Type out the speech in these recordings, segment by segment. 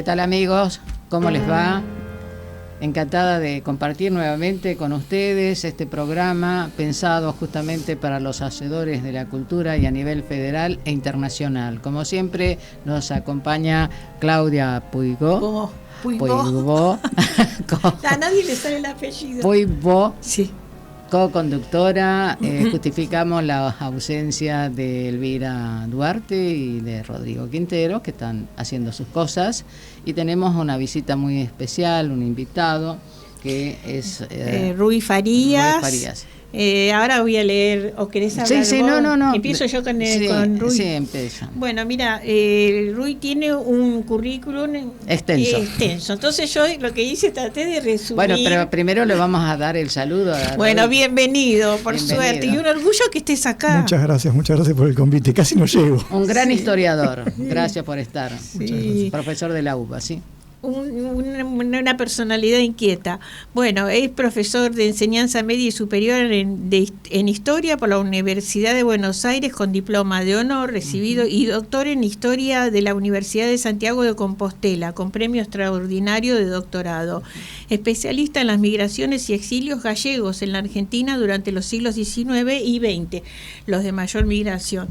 ¿Qué tal, amigos? ¿Cómo les va? Encantada de compartir nuevamente con ustedes este programa pensado justamente para los hacedores de la cultura y a nivel federal e internacional. Como siempre nos acompaña Claudia Puigó. Puigó. A nadie le sale el apellido. Puigó. Sí. Co-conductora. Justificamos la ausencia de Elvira Duarte y de Rodrigo Quintero, que están haciendo sus cosas, y tenemos una visita muy especial, un invitado que es Rui Farías. Ahora voy a leer, ¿o querés hablar? Sí, vos? no. Empiezo yo con Rui. Sí, empieza. Bueno, mira, Rui tiene un currículum extenso. Entonces yo lo que hice, traté de resumir. Bueno, pero primero le vamos a dar el saludo. Bueno, bienvenido, suerte. Y un orgullo que estés acá. Muchas gracias por el convite. Casi no llego. Un gran historiador. Gracias por estar. Sí. Profesor de la UBA, ¿sí? Una personalidad inquieta. Bueno, es profesor de enseñanza media y superior en historia por la Universidad de Buenos Aires con diploma de honor recibido y doctor en historia de la Universidad de Santiago de Compostela con premio extraordinario de doctorado. Especialista en las migraciones y exilios gallegos en la Argentina durante los siglos XIX y XX, los de mayor migración.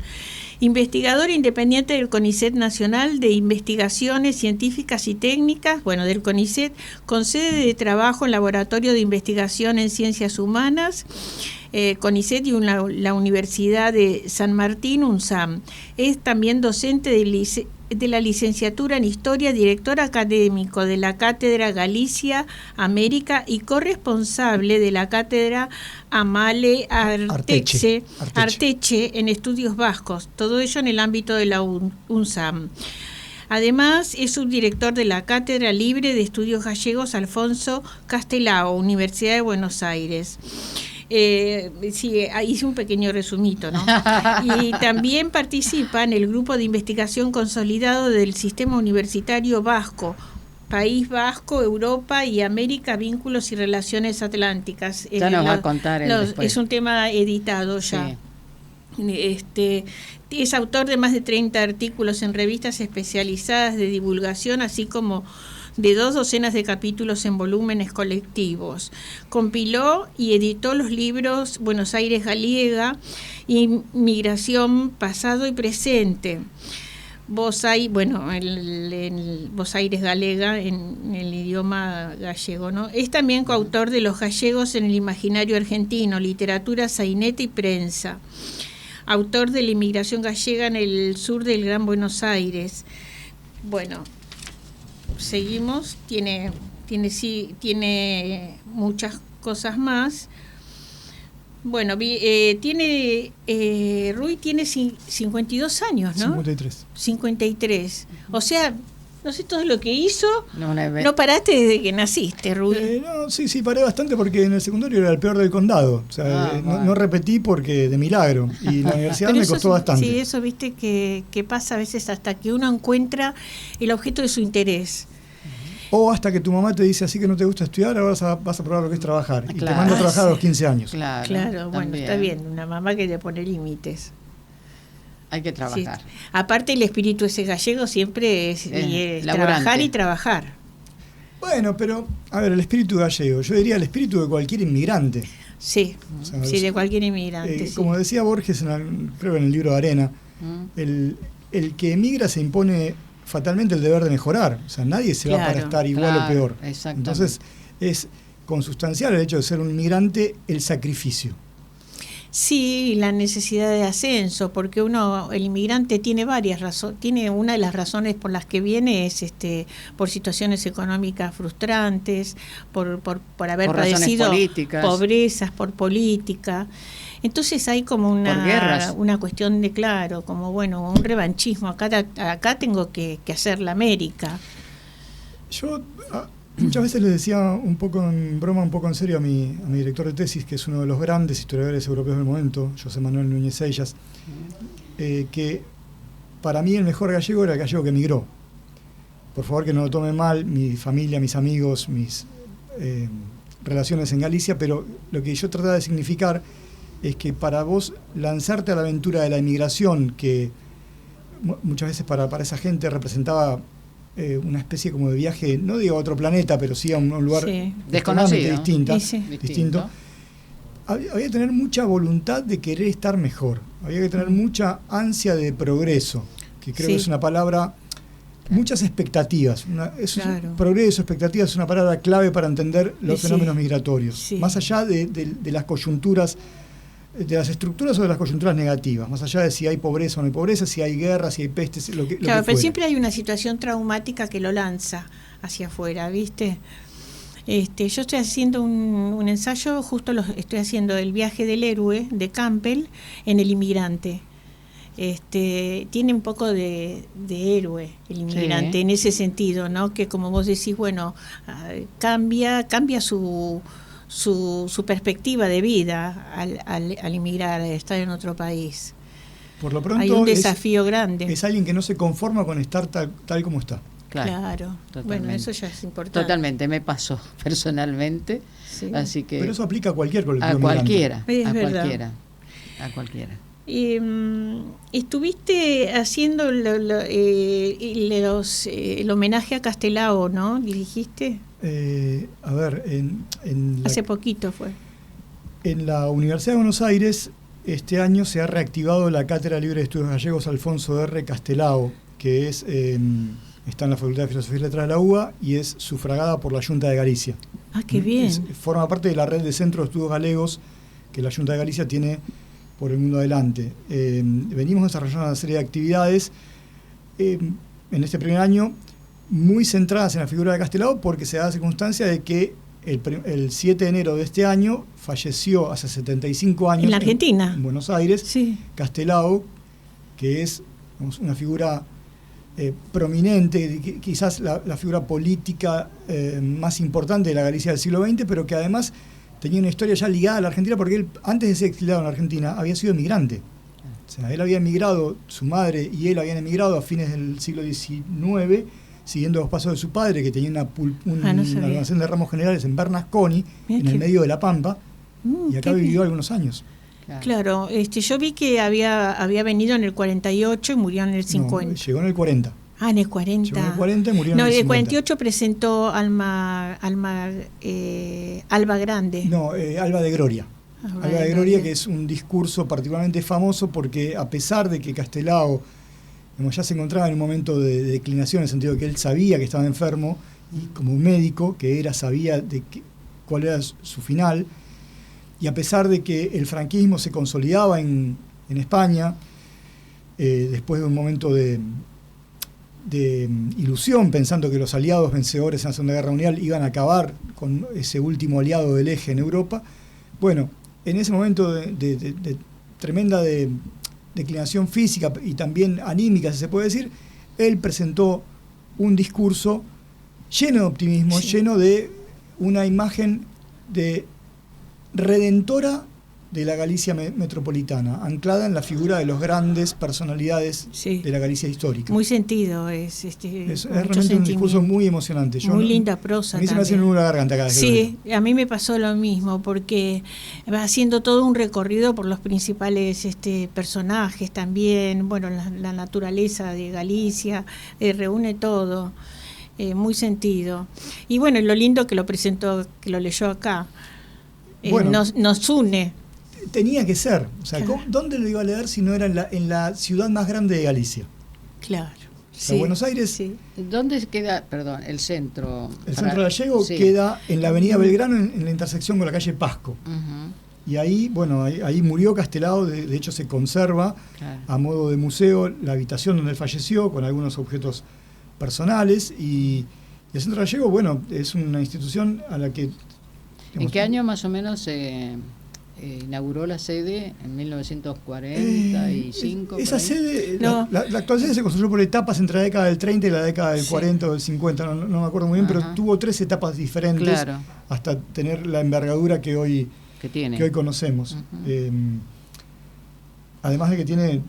Investigador independiente del CONICET Nacional de Investigaciones Científicas y Técnicas, del CONICET, con sede de trabajo en Laboratorio de Investigación en Ciencias Humanas, CONICET y la Universidad de San Martín, UNSAM. Es también docente de la licenciatura en Historia, director académico de la Cátedra Galicia, América y corresponsable de la Cátedra Amale Arteche en Estudios Vascos, todo ello en el ámbito de la UNSAM. Además, es subdirector de la Cátedra Libre de Estudios Gallegos Alfonso Castelao, Universidad de Buenos Aires. Sí, hice un pequeño resumito, ¿no? Y también participa en el grupo de investigación consolidado del Sistema Universitario Vasco, País Vasco, Europa y América, Vínculos y Relaciones Atlánticas. Ya nos va a contar después. Es un tema editado ya. Sí. Es autor de más de 30 artículos en revistas especializadas de divulgación, así como de 2 docenas de capítulos en volúmenes colectivos. Compiló y editó los libros Buenos Aires Galega y Migración Pasado y Presente. Vos Aires Galega en el idioma gallego, ¿no? Es también coautor de Los gallegos en el imaginario argentino, literatura, sainete y prensa. Autor de la inmigración gallega en el sur del Gran Buenos Aires. Bueno, seguimos, tiene muchas cosas más. Bueno, Rui tiene 52 años, ¿no? 53. O sea, no sé todo lo que hizo. No paraste desde que naciste, Rui. Sí, paré bastante porque en el secundario era el peor del condado. O sea, no repetí porque de milagro. Y la universidad me costó bastante. Sí, eso viste que pasa a veces hasta que uno encuentra el objeto de su interés. O hasta que tu mamá te dice, así que no te gusta estudiar, ahora vas a probar lo que es trabajar. Y te manda a trabajar a los 15 años. Claro, bueno, está bien. Una mamá que te pone límites. Hay que trabajar. Sí. Aparte, el espíritu ese gallego siempre es trabajar y trabajar. Bueno, pero, a ver, el espíritu gallego, yo diría el espíritu de cualquier inmigrante. Sí, de cualquier inmigrante. Sí. Como decía Borges, creo que en el libro de Arena, el que emigra se impone fatalmente el deber de mejorar. O sea, nadie se va para estar igual o peor. Entonces, es consustancial el hecho de ser un inmigrante el sacrificio. Sí, la necesidad de ascenso, porque el inmigrante tiene varias razones. Una de las razones por las que viene es por situaciones económicas frustrantes, por haber padecido pobrezas, por política. Entonces hay como una cuestión de como un revanchismo. Acá tengo que hacer la América. Yo muchas veces le decía un poco en broma, un poco en serio a mi director de tesis, que es uno de los grandes historiadores europeos del momento, José Manuel Núñez Seillas, que para mí el mejor gallego era el gallego que emigró. Por favor, que no lo tomen mal, mi familia, mis amigos, mis relaciones en Galicia, pero lo que yo trataba de significar es que para vos lanzarte a la aventura de la emigración, que muchas veces para esa gente representaba una especie como de viaje, no digo a otro planeta, pero sí a un lugar desconocido, distinto. Había que tener mucha voluntad de querer estar mejor, había que tener mucha ansia de progreso, que creo que es una palabra, muchas expectativas. Progreso, expectativas es una palabra clave para entender los fenómenos migratorios, más allá de las coyunturas, de las estructuras o de las coyunturas negativas, más allá de si hay pobreza o no hay pobreza, si hay guerra, si hay pestes, lo que pero siempre hay una situación traumática que lo lanza hacia afuera, ¿viste? Yo estoy haciendo un ensayo, estoy haciendo el viaje del héroe de Campbell en El Inmigrante. Tiene un poco de héroe el inmigrante en ese sentido, ¿no? Que como vos decís, bueno, cambia su perspectiva de vida al emigrar, al estar en otro país. Por lo pronto hay un desafío grande. Es alguien que no se conforma con estar tal como está. Claro. Bueno, eso ya es importante. Totalmente, me pasó personalmente, así que... Pero eso aplica a cualquier colectivo. A cualquiera. Estuviste haciendo el homenaje a Castelao, ¿no? ¿Dirigiste? A ver, hace poquito fue. En la Universidad de Buenos Aires, este año se ha reactivado la Cátedra Libre de Estudios Gallegos Alfonso R. Castelao, que está en la Facultad de Filosofía y Letras de la UBA y es sufragada por la Junta de Galicia. Ah, qué bien. Forma parte de la red de centros de estudios galegos que la Junta de Galicia tiene por el mundo adelante. Venimos desarrollando una serie de actividades en este primer año muy centradas en la figura de Castelao, porque se da la circunstancia de que el 7 de enero de este año falleció hace 75 años en la Argentina, en Buenos Aires, Castelao, que es una figura prominente, quizás la figura política más importante de la Galicia del siglo XX, pero que además tenía una historia ya ligada a la Argentina, porque él, antes de ser exiliado en la Argentina, había sido emigrante. O sea, él había emigrado, su madre y él habían emigrado a fines del siglo XIX, siguiendo los pasos de su padre, que tenía una almacén de ramos generales en Bernasconi, en el medio de La Pampa, y acá vivió algunos años. Claro, yo vi que había venido en el 48 y murió en el 50. No, llegó en el 40. Ah, en el 40. Llegó en el 40 y murió en el 50. No, en el 48 presentó Alba Grande. No, Alba de Gloria. Alba de Gloria, que es un discurso particularmente famoso porque a pesar de que Castelao ya se encontraba en un momento de declinación, en el sentido de que él sabía que estaba enfermo, y como un médico sabía cuál era su final, y a pesar de que el franquismo se consolidaba en España, después de un momento de ilusión, pensando que los aliados vencedores en la Segunda Guerra Mundial iban a acabar con ese último aliado del eje en Europa, bueno, en ese momento de tremenda declinación física y también anímica, si se puede decir, él presentó un discurso lleno de optimismo, lleno de una imagen redentora de la Galicia metropolitana, anclada en la figura de los grandes personalidades de la Galicia histórica. Muy sentido, es realmente un discurso muy emocionante. Muy linda prosa. A mí se me hace un nudo la garganta cada vez que lo leo. A mí me pasó lo mismo, porque va haciendo todo un recorrido por los principales personajes también, bueno, la naturaleza de Galicia, reúne todo, muy sentido. Y bueno, lo lindo que lo presentó, que lo leyó acá, bueno, nos une. Tenía que ser, o sea, ¿dónde lo iba a leer si no era en la ciudad más grande de Galicia? Claro. O sea, Buenos Aires. Sí. ¿Dónde queda, el centro? El centro gallego queda en la avenida Belgrano, en la intersección con la calle Pasco. Y ahí, bueno, ahí murió Castelao, de hecho se conserva a modo de museo la habitación donde él falleció, con algunos objetos personales, y el centro gallego, bueno, es una institución a la que... ¿En qué año más o menos se inauguró la sede? ¿En 1945? Esa sede, la actual sede se construyó por etapas entre la década del 30 y la década del 40 o del 50, no me acuerdo muy bien, pero tuvo 3 etapas diferentes hasta tener la envergadura que hoy conocemos. Además de que tiene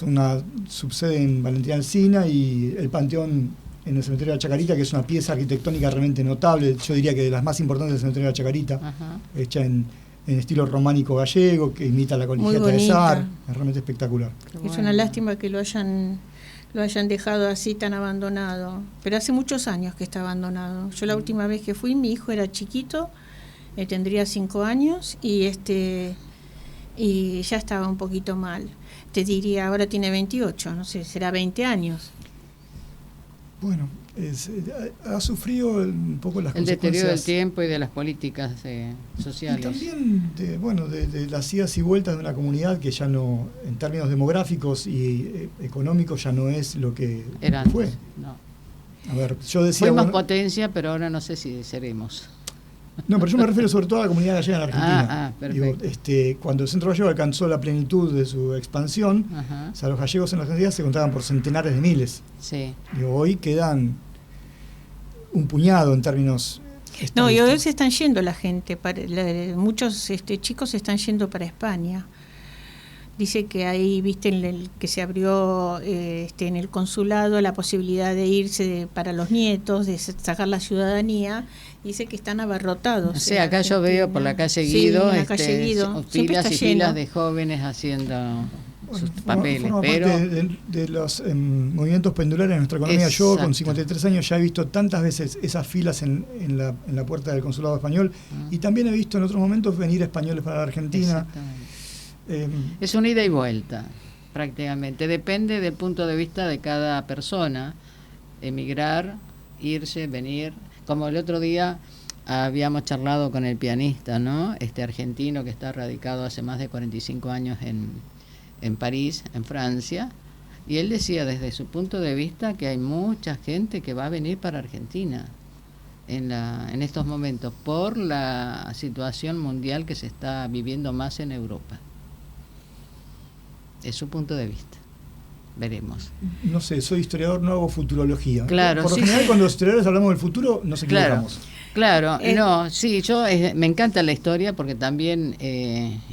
una subsede en Valentín Alsina y el Panteón en el cementerio de la Chacarita, que es una pieza arquitectónica realmente notable, yo diría que de las más importantes del cementerio de la Chacarita, hecha en estilo románico gallego, que imita la colegiata de Sar, es realmente espectacular. Es una lástima que lo hayan lo hayan dejado así tan abandonado. Pero hace muchos años que está abandonado. Yo la última vez que fui, mi hijo era chiquito, tendría 5 años, y ya estaba un poquito mal. Te diría, ahora tiene 28, no sé, será 20 años. Bueno, ha sufrido un poco las consecuencias. El deterioro del tiempo y de las políticas sociales. Y también de las idas y vueltas de una comunidad que ya no, en términos demográficos y económicos, ya no es lo que era fue. antes, no. A ver, yo decía... Fuimos potencia, pero ahora no sé si seremos. No, pero yo me refiero sobre todo a la comunidad gallega en Argentina. Perfecto. Digo, cuando el centro gallego alcanzó la plenitud de su expansión, o sea, los gallegos en la Argentina se contaban por centenares de miles. Sí. Digo, hoy quedan un puñado en términos... No, y hoy se están yendo la gente, muchos chicos se están yendo para España. Dice que ahí, viste, que se abrió en el consulado la posibilidad de irse para los nietos, de sacar la ciudadanía. Dice que están abarrotados. O sea, acá yo veo por la calle Guido, en la calle Guido. Filas y filas de jóvenes haciendo sus papeles. Forma pero parte de los movimientos pendulares en nuestra economía. Exacto. Yo, con 53 años, ya he visto tantas veces esas filas en la puerta del consulado español, y también he visto en otros momentos venir españoles para la Argentina. Es una ida y vuelta, prácticamente. Depende del punto de vista de cada persona. Emigrar, irse, venir. Como el otro día habíamos charlado con el pianista, ¿no? Argentino que está radicado hace más de 45 años en París, en Francia. Y él decía desde su punto de vista que hay mucha gente que va a venir para Argentina en estos momentos por la situación mundial que se está viviendo más en Europa. Es su punto de vista. Veremos. No sé, soy historiador, no hago futurología. Claro, por lo general, cuando los historiadores hablamos del futuro, nos equivocamos. Claro, no, sí, yo me encanta la historia porque también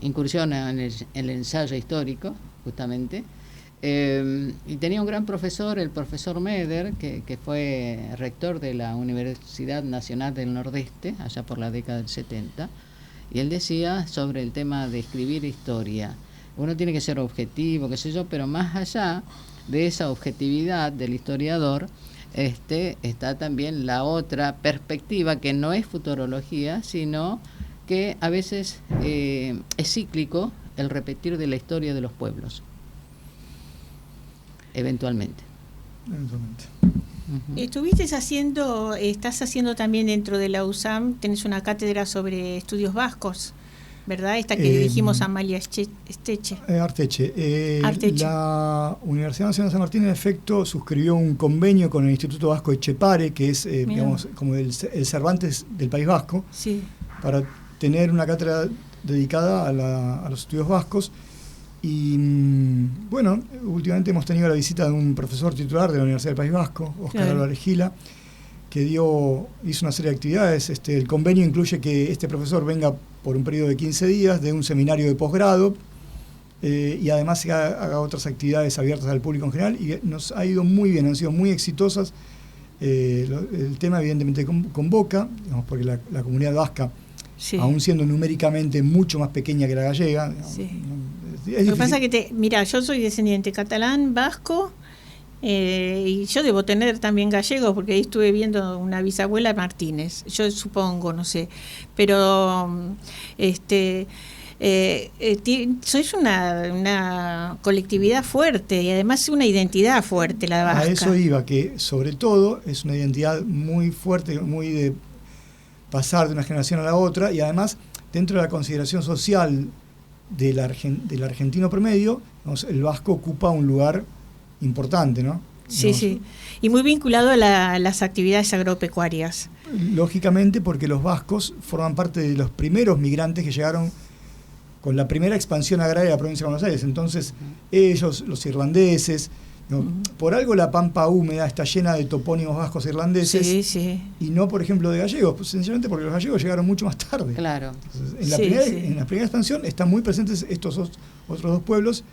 incursiona en el ensayo histórico, justamente. Y tenía un gran profesor, el profesor Meder, que fue rector de la Universidad Nacional del Nordeste, allá por la década del 70, y él decía sobre el tema de escribir historia. Uno tiene que ser objetivo, qué sé yo, pero más allá de esa objetividad del historiador, está también la otra perspectiva que no es futurología, sino que a veces es cíclico el repetir de la historia de los pueblos, eventualmente. Estás haciendo también dentro de la USAM, tenés una cátedra sobre estudios vascos, ¿verdad? Esta que dirigimos a Amalia Arteche. La Universidad Nacional de San Martín, en efecto, suscribió un convenio con el Instituto Vasco Etxepare, que es, digamos, como el Cervantes del País Vasco, sí, para tener una cátedra dedicada a los estudios vascos. Y bueno, últimamente hemos tenido la visita de un profesor titular de la Universidad del País Vasco, Óscar Álvarez Gila, que hizo una serie de actividades. El convenio incluye que este profesor venga por un periodo de 15 días de un seminario de posgrado, y además haga otras actividades abiertas al público en general, y nos ha ido muy bien, han sido muy exitosas. El tema evidentemente convoca, digamos, porque la comunidad vasca, sí, aún siendo numéricamente mucho más pequeña que la gallega, sí, lo que pasa es que mira, yo soy descendiente catalán, vasco, y yo debo tener también gallegos, porque ahí estuve viendo una bisabuela Martínez, yo supongo, no sé, pero sois una colectividad fuerte y además una identidad fuerte la vasca. A eso iba, que sobre todo es una identidad muy fuerte, muy de pasar de una generación a la otra, y además dentro de la consideración social del argentino promedio, el vasco ocupa un lugar importante, ¿no? Sí, sí, y muy vinculado a las actividades agropecuarias. Lógicamente, porque los vascos forman parte de los primeros migrantes que llegaron con la primera expansión agraria de la provincia de Buenos Aires. Entonces, ellos, los irlandeses, ¿no? Por algo la pampa húmeda está llena de topónimos vascos irlandeses, sí, sí, y no, por ejemplo, de gallegos, pues sencillamente porque los gallegos llegaron mucho más tarde. Claro. Entonces, en la primera expansión están muy presentes estos otros dos pueblos,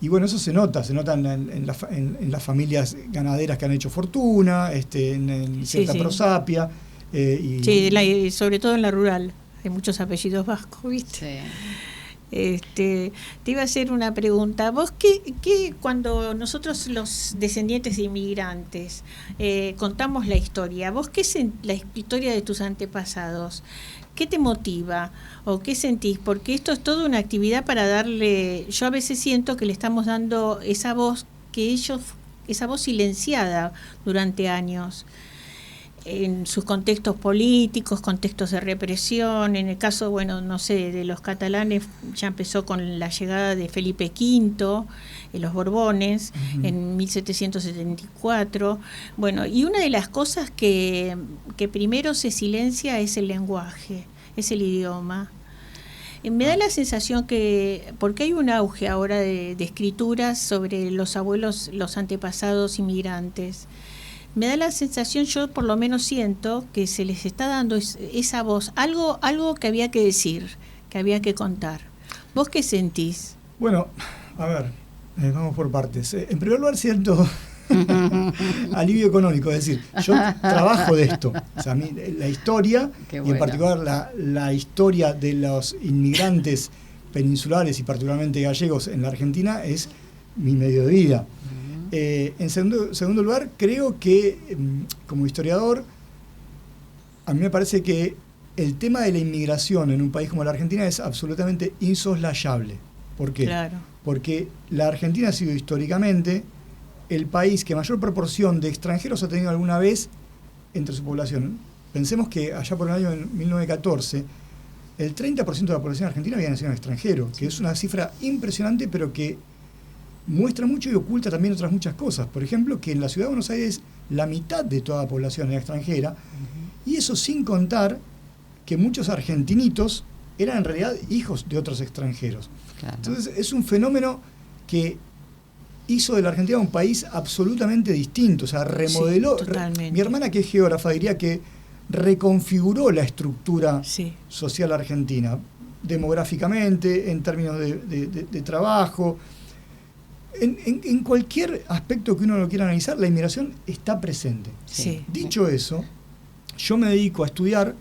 y bueno, eso se nota en las familias ganaderas que han hecho fortuna, en cierta prosapia. Sí, sobre todo en la rural, hay muchos apellidos vascos, ¿viste? Sí. Te iba a hacer una pregunta. ¿Vos qué cuando nosotros los descendientes de inmigrantes contamos la historia, vos la historia de tus antepasados, qué te motiva o qué sentís? Porque esto es toda una actividad para darle, yo a veces siento que le estamos dando esa voz esa voz silenciada durante años, en sus contextos políticos, contextos de represión. En el caso, bueno, no sé, de los catalanes, ya empezó con la llegada de Felipe V, los Borbones, en 1774. Bueno, y una de las cosas que primero se silencia es el lenguaje, es el idioma. Me da la sensación que, porque hay un auge ahora de escrituras sobre los abuelos, los antepasados inmigrantes, me da la sensación, yo por lo menos siento, que se les está dando esa voz, algo que había que decir, que había que contar. ¿Vos qué sentís? Bueno, a ver, vamos por partes. En primer lugar, siento alivio económico, es decir, yo trabajo de esto. O sea, a mí, la historia, y en particular la historia de los inmigrantes peninsulares y particularmente gallegos en la Argentina, es mi medio de vida. En segundo lugar, creo que como historiador, a mí me parece que el tema de la inmigración en un país como la Argentina es absolutamente insoslayable. ¿Por qué? Claro. Porque la Argentina ha sido históricamente el país que mayor proporción de extranjeros ha tenido alguna vez entre su población. Pensemos que allá por el año 1914, el 30% de la población argentina había nacido en extranjero, que es una cifra impresionante, pero que muestra mucho y oculta también otras muchas cosas. Por ejemplo, que en la ciudad de Buenos Aires la mitad de toda la población era extranjera, y eso sin contar que muchos argentinitos eran en realidad hijos de otros extranjeros. Claro. Entonces es un fenómeno que hizo de la Argentina un país absolutamente distinto, o sea, remodeló. Sí, mi hermana, que es geógrafa, diría que reconfiguró la estructura social argentina, demográficamente, en términos de trabajo. En cualquier aspecto que uno lo quiera analizar, la inmigración está presente. Sí. Dicho eso, yo me dedico a estudiar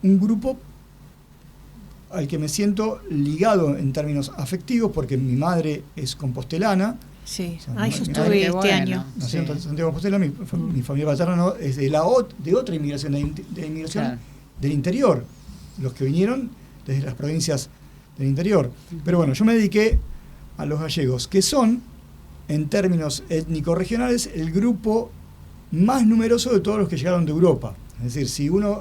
un grupo al que me siento ligado en términos afectivos, porque mi madre es compostelana. Sí, o sea, yo estuve este año. Nací en Santiago de Compostela, mi familia paterna es de otra inmigración, de inmigración del interior, los que vinieron desde las provincias del interior. Pero bueno, yo me dediqué a los gallegos, que son, en términos étnico-regionales, el grupo más numeroso de todos los que llegaron de Europa. Es decir, si uno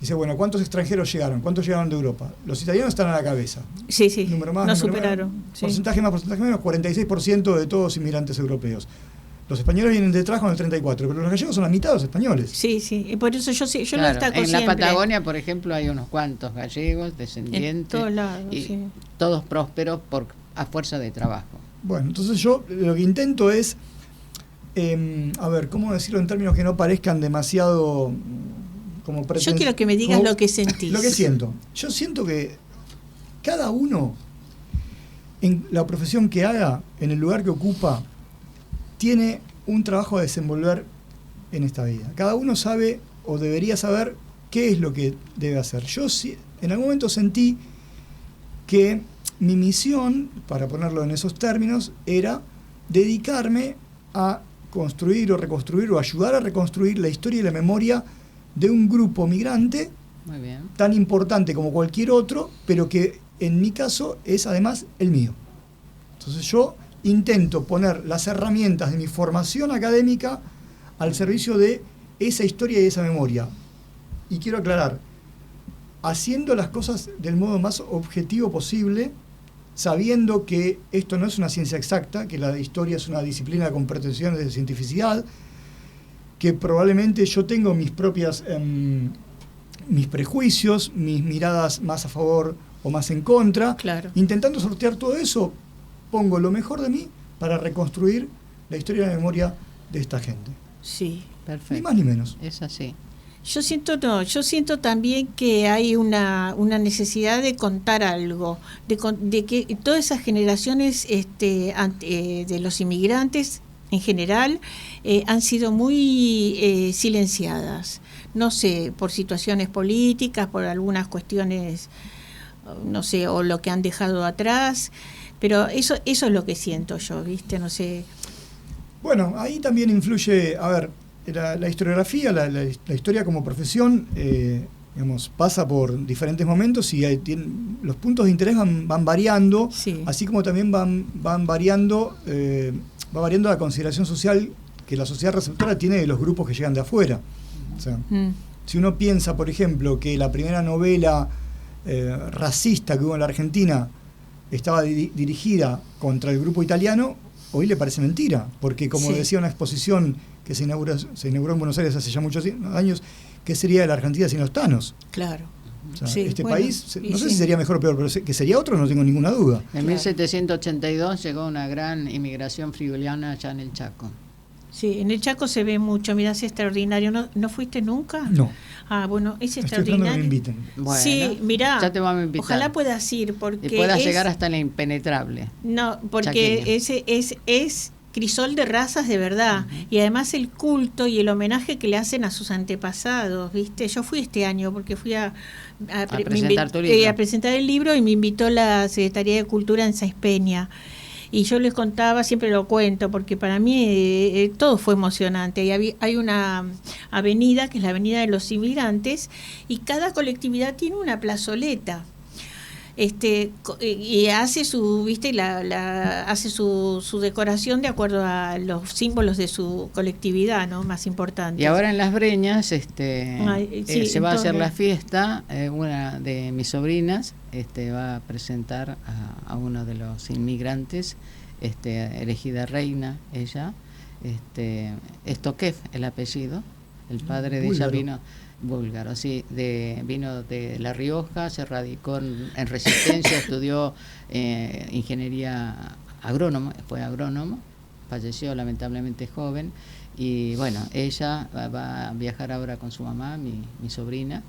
dice, bueno, ¿cuántos extranjeros llegaron? ¿Cuántos llegaron de Europa? Los italianos están a la cabeza. Sí, sí, número más, nos superaron. Sí. Porcentaje más, porcentaje menos, 46% de todos inmigrantes europeos. Los españoles vienen detrás con el 34%, pero los gallegos son la mitad de los españoles. Sí, sí, y por eso yo lo destaco en siempre. En la Patagonia, por ejemplo, hay unos cuantos gallegos, descendientes. En todos lados, y todos prósperos a fuerza de trabajo. Bueno, entonces yo lo que intento es, a ver, ¿cómo decirlo en términos que no parezcan demasiado como yo quiero que me digas lo que sentís. Lo que siento. Yo siento que cada uno, en la profesión que haga, en el lugar que ocupa, tiene un trabajo a desenvolver en esta vida. Cada uno sabe o debería saber qué es lo que debe hacer. Yo en algún momento sentí que mi misión, para ponerlo en esos términos, era dedicarme a construir o reconstruir o ayudar a reconstruir la historia y la memoria de un grupo migrante tan importante como cualquier otro, pero que en mi caso es además el mío. Entonces yo intento poner las herramientas de mi formación académica al servicio de esa historia y esa memoria. Y quiero aclarar, haciendo las cosas del modo más objetivo posible, sabiendo que esto no es una ciencia exacta, que la historia es una disciplina con pretensiones de cientificidad, que probablemente yo tengo mis propias mis prejuicios, mis miradas más a favor o más en contra. Claro. Intentando sortear todo eso, pongo lo mejor de mí para reconstruir la historia y la memoria de esta gente. Sí, perfecto. Ni más ni menos. Es así. Yo siento también que hay una necesidad de contar algo, de que todas esas generaciones de los inmigrantes en general han sido muy silenciadas, no sé, por situaciones políticas, por algunas cuestiones no sé, o lo que han dejado atrás, pero eso es lo que siento yo, ¿viste? No sé. Bueno, ahí también influye, a ver, la historiografía, la historia como profesión, digamos, pasa por diferentes momentos y los puntos de interés van variando, Sí. así como también van variando, va variando la consideración social que la sociedad receptora tiene de los grupos que llegan de afuera. O sea, si uno piensa, por ejemplo, que la primera novela racista que hubo en la Argentina estaba dirigida contra el grupo italiano, hoy le parece mentira, porque como decía una exposición que se inauguró en Buenos Aires hace ya muchos años, ¿qué sería de la Argentina sin los tanos? Claro. O sea, Sí, este bueno, país, no sé si sería mejor o peor, pero que sería otro no tengo ninguna duda. En 1782 llegó una gran inmigración friuliana allá en el Chaco. Sí, en el Chaco se ve mucho, mirá, es extraordinario. ¿No fuiste nunca? No. Ah, bueno, es Estoy esperando que me extraordinario. inviten. Bueno, Sí, mirá, ya te vamos a invitar. ojalá puedas ir, porque Y puedas llegar hasta la impenetrable. No, porque chaqueña. ese es crisol de razas de verdad, y además el culto y el homenaje que le hacen a sus antepasados, ¿viste? Yo fui este año porque fui a presentar tu libro. a presentar el libro, y me invitó la Secretaría de Cultura en Sáenz Peña. Y yo les contaba, siempre lo cuento, porque para mí todo fue emocionante. Y hay una avenida, que es la Avenida de los Inmigrantes, y cada colectividad tiene una plazoleta. Y hace su, viste, hace su decoración de acuerdo a los símbolos de su colectividad, ¿no? Más importantes. Y ahora en Las Breñas sí, se va a hacer la fiesta. Una de mis sobrinas va a presentar a uno de los inmigrantes, elegida reina, ella. Es Toquev el apellido. El padre de ella vino búlgaro, sí, vino de La Rioja, se radicó en Resistencia, estudió ingeniería agrónomo, fue agrónomo, falleció lamentablemente joven, y bueno, ella va a viajar ahora con su mamá, mi sobrina,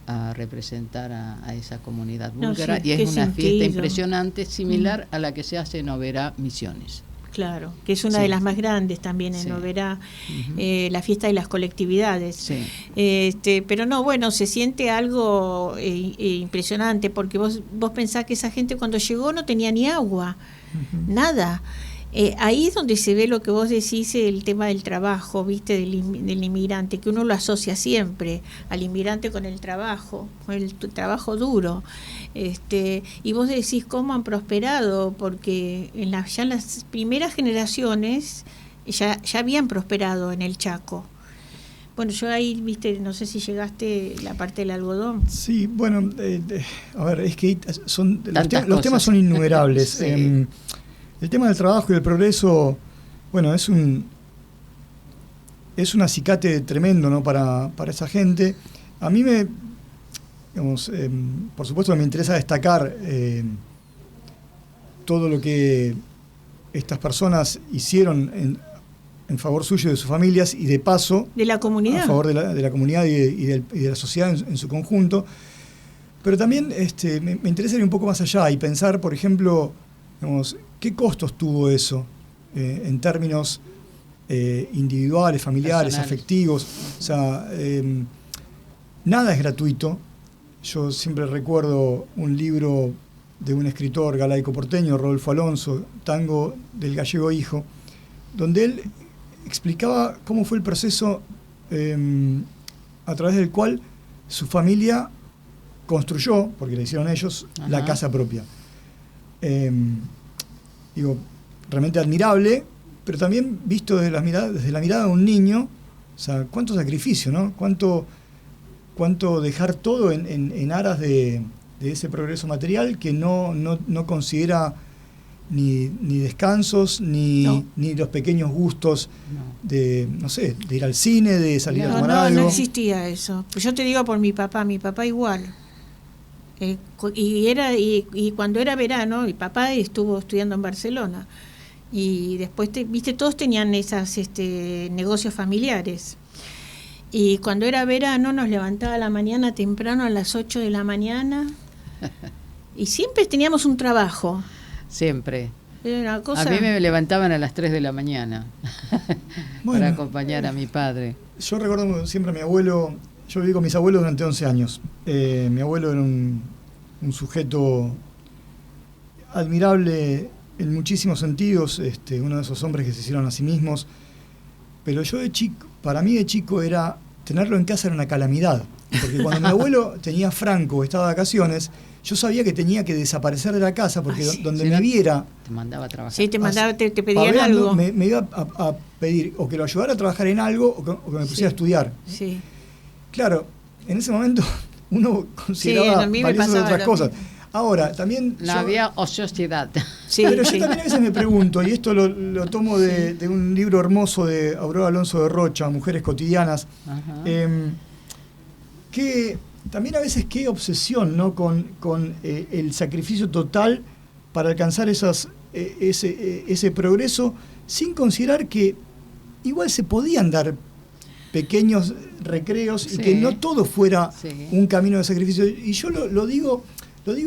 a representar a esa comunidad búlgara, y es una fiesta impresionante, similar a la que se hace en Oberá, Misiones. Claro, que es una de las más grandes también en Oberá, la fiesta de las colectividades. Sí. Pero no, bueno, se siente algo impresionante, porque vos pensás que esa gente cuando llegó no tenía ni agua, nada. Ahí es donde se ve lo que vos decís, el tema del trabajo, viste, del inmigrante, que uno lo asocia siempre al inmigrante con el trabajo trabajo duro. Y vos decís cómo han prosperado, porque ya en las primeras generaciones ya habían prosperado en el Chaco. Bueno, yo ahí, viste, no sé si llegaste la parte del algodón. Sí, bueno, a ver, es que los temas son innumerables. Sí. El tema del trabajo y del progreso, bueno, es un acicate tremendo, ¿no? para esa gente. A mí por supuesto me interesa destacar todo lo que estas personas hicieron en favor suyo y de sus familias, y de paso de la comunidad, a favor de la comunidad y de la sociedad en su conjunto. Pero también me interesa ir un poco más allá y pensar, por ejemplo, ¿qué costos tuvo eso en términos individuales, familiares, afectivos? O sea, nada es gratuito. Yo siempre recuerdo un libro de un escritor galaico porteño, Rodolfo Alonso, Tango del Gallego Hijo, donde él explicaba cómo fue el proceso a través del cual su familia construyó, porque le hicieron ellos, la casa propia. Realmente admirable, pero también visto desde la mirada de un niño, o sea, cuánto sacrificio, ¿no? Cuánto dejar todo en aras de ese progreso material que no considera ni descansos, ni los pequeños gustos de, no sé, de ir al cine, de salir a tomar algo. No existía eso. Pues yo te digo por mi papá igual. Y cuando era verano, mi papá estuvo estudiando en Barcelona, y después viste, todos tenían esas negocios familiares, y cuando era verano nos levantaba a la mañana temprano, a las 8 de la mañana, y siempre teníamos un trabajo. Siempre. Era una cosa... A mí me levantaban a las 3 de la mañana para acompañar a mi padre. Yo recuerdo siempre a mi abuelo. Yo viví con mis abuelos durante 11 años. Mi abuelo era un un sujeto admirable en muchísimos sentidos, uno de esos hombres que se hicieron a sí mismos, pero yo para mí de chico era tenerlo en casa era una calamidad, porque cuando mi abuelo tenía Franco o estaba de vacaciones, yo sabía que tenía que desaparecer de la casa porque donde me viera... Te mandaba a trabajar. Sí, te pedían algo. Me iba a pedir o que lo ayudara a trabajar en algo o que me pusiera a estudiar. Sí. Claro, en ese momento uno consideraba valiosas otras cosas. Ahora, también... había ociosidad. Sí, pero yo también a veces me pregunto, y esto lo tomo de un libro hermoso de Aurora Alonso de Rocha, Mujeres Cotidianas, que también a veces qué obsesión, ¿no? con el sacrificio total para alcanzar ese progreso, sin considerar que igual se podían dar pequeños recreos y que no todo fuera un camino de sacrificio. Y yo lo digo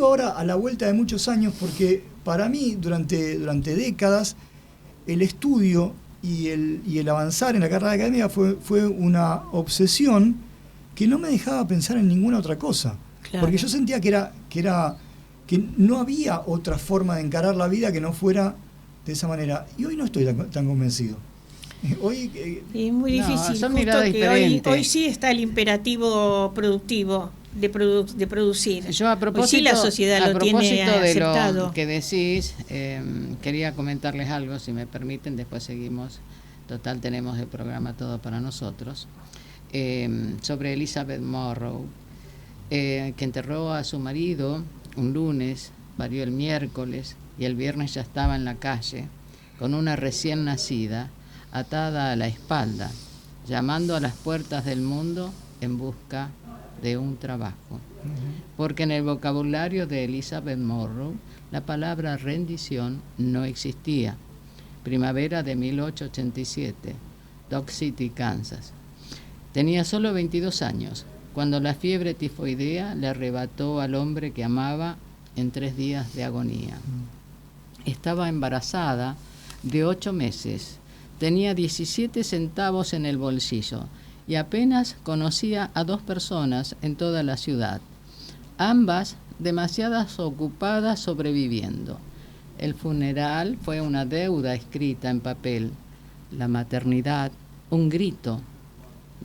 ahora a la vuelta de muchos años porque para mí durante décadas el estudio y el avanzar en la carrera académica fue una obsesión que no me dejaba pensar en ninguna otra cosa. Claro. Porque yo sentía que no había otra forma de encarar la vida que no fuera de esa manera. Y hoy no estoy tan convencido. Hoy es muy difícil, son justo que hoy sí está el imperativo productivo de producir. Yo a propósito, hoy sí la sociedad lo tiene aceptado. De lo que decís, quería comentarles algo, si me permiten, después seguimos. Total, tenemos el programa todo para nosotros. Sobre Elizabeth Morrow, que enterró a su marido un lunes, parió el miércoles y el viernes ya estaba en la calle con una recién nacida atada a la espalda, llamando a las puertas del mundo en busca de un trabajo. Porque en el vocabulario de Elizabeth Morrow la palabra rendición no existía. Primavera de 1887, Dodge City, Kansas. Tenía solo 22 años, cuando la fiebre tifoidea le arrebató al hombre que amaba en 3 días de agonía. Estaba embarazada de 8 meses, tenía 17 centavos en el bolsillo y apenas conocía a 2 personas en toda la ciudad, ambas demasiadas ocupadas sobreviviendo. El funeral fue una deuda escrita en papel, la maternidad un grito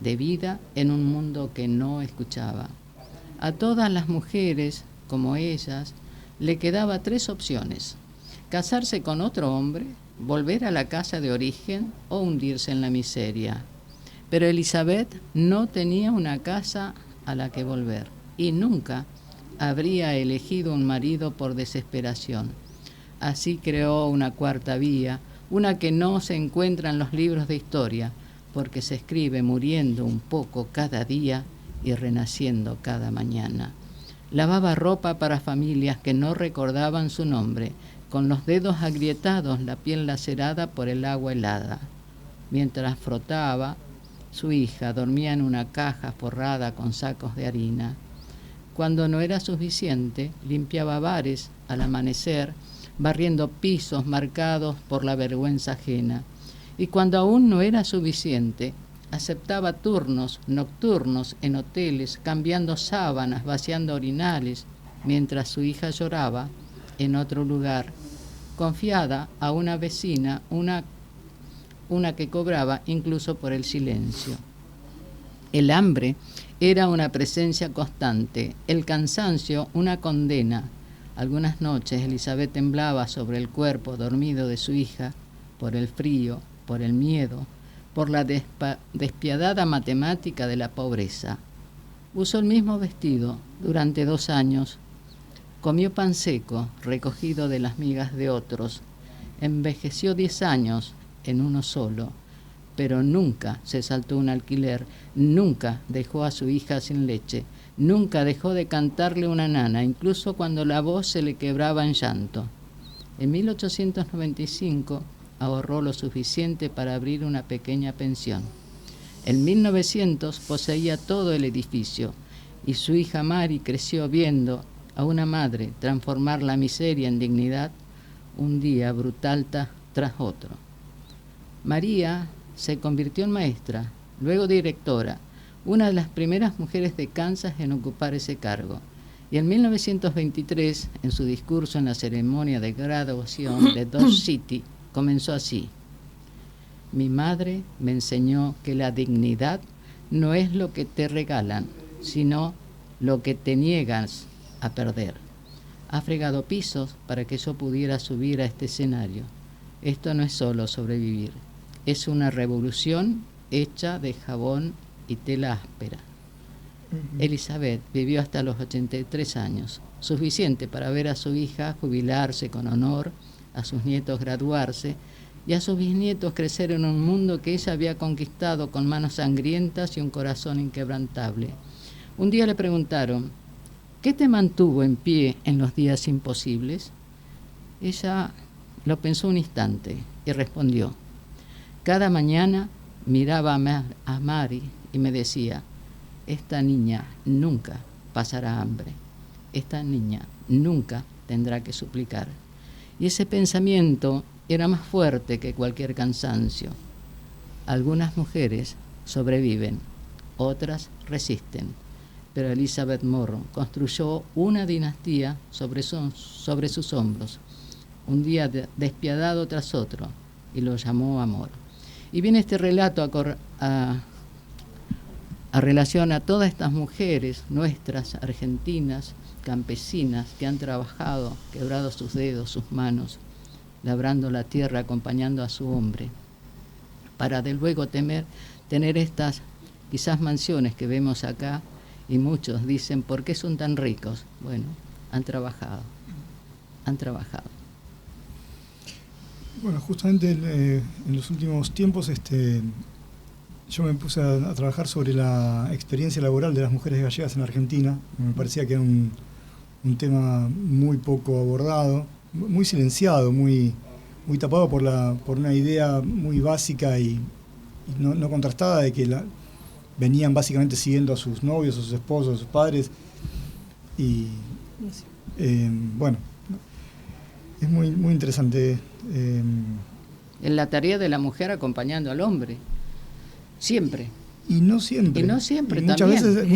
de vida en un mundo que no escuchaba. A todas las mujeres, como ellas, le quedaba 3 opciones: casarse con otro hombre, volver a la casa de origen o hundirse en la miseria. Pero Elizabeth no tenía una casa a la que volver y nunca habría elegido un marido por desesperación. Así creó una cuarta vía, una que no se encuentra en los libros de historia, porque se escribe muriendo un poco cada día y renaciendo cada mañana. Lavaba ropa para familias que no recordaban su nombre, con los dedos agrietados, la piel lacerada por el agua helada. Mientras frotaba, su hija dormía en una caja forrada con sacos de harina. Cuando no era suficiente, limpiaba bares al amanecer, barriendo pisos marcados por la vergüenza ajena. Y cuando aún no era suficiente, aceptaba turnos nocturnos en hoteles, cambiando sábanas, vaciando orinales, mientras su hija lloraba en otro lugar, confiada a una vecina, una que cobraba incluso por el silencio. El hambre era una presencia constante, el cansancio una condena. Algunas noches Elizabeth temblaba sobre el cuerpo dormido de su hija por el frío, por el miedo, por la despiadada matemática de la pobreza. Usó el mismo vestido durante 2 años, comió pan seco recogido de las migas de otros, envejeció 10 años en uno solo, pero nunca se saltó un alquiler, nunca dejó a su hija sin leche, nunca dejó de cantarle una nana, incluso cuando la voz se le quebraba en llanto. En 1895 ahorró lo suficiente para abrir una pequeña pensión. En 1900 poseía todo el edificio y su hija Mary creció viendo a una madre transformar la miseria en dignidad un día brutal tras otro. María se convirtió en maestra, luego directora, una de las primeras mujeres de Kansas en ocupar ese cargo. Y en 1923, en su discurso en la ceremonia de graduación de Dodge City, comenzó así: mi madre me enseñó que la dignidad no es lo que te regalan, sino lo que te niegas a perder. Ha fregado pisos para que yo pudiera subir a este escenario. Esto no es solo sobrevivir, es una revolución hecha de jabón y tela áspera. Elizabeth vivió hasta los 83 años, suficiente para ver a su hija jubilarse con honor, a sus nietos graduarse y a sus bisnietos crecer en un mundo que ella había conquistado con manos sangrientas y un corazón inquebrantable. Un día le preguntaron: ¿qué te mantuvo en pie en los días imposibles? Ella lo pensó un instante y respondió: cada mañana miraba a Mary y me decía: esta niña nunca pasará hambre, esta niña nunca tendrá que suplicar. Y ese pensamiento era más fuerte que cualquier cansancio. Algunas mujeres sobreviven, otras resisten, pero Elizabeth Morrow construyó una dinastía sobre sus hombros, un día despiadado tras otro, y lo llamó amor. Y viene este relato a relación a todas estas mujeres nuestras, argentinas, campesinas, que han trabajado, quebrado sus dedos, sus manos, labrando la tierra, acompañando a su hombre, para de luego tener estas quizás mansiones que vemos acá, y muchos dicen: ¿por qué son tan ricos? Bueno, han trabajado. Bueno, justamente en los últimos tiempos yo me puse a trabajar sobre la experiencia laboral de las mujeres gallegas en Argentina. Me parecía que era un tema muy poco abordado, muy silenciado, muy tapado por una idea muy básica y no contrastada de que venían básicamente siguiendo a sus novios, a sus esposos, a sus padres. Y bueno, es muy interesante. En la tarea de la mujer acompañando al hombre, siempre. Y no siempre. Muchas veces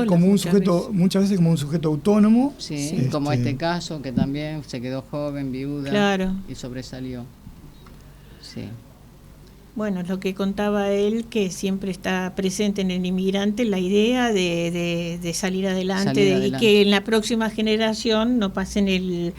como un sujeto autónomo. Sí, como este caso, que también se quedó joven, viuda, claro, y sobresalió. Sí. Bueno, lo que contaba él, que siempre está presente en el inmigrante la idea de salir adelante, y que en la próxima generación no pasen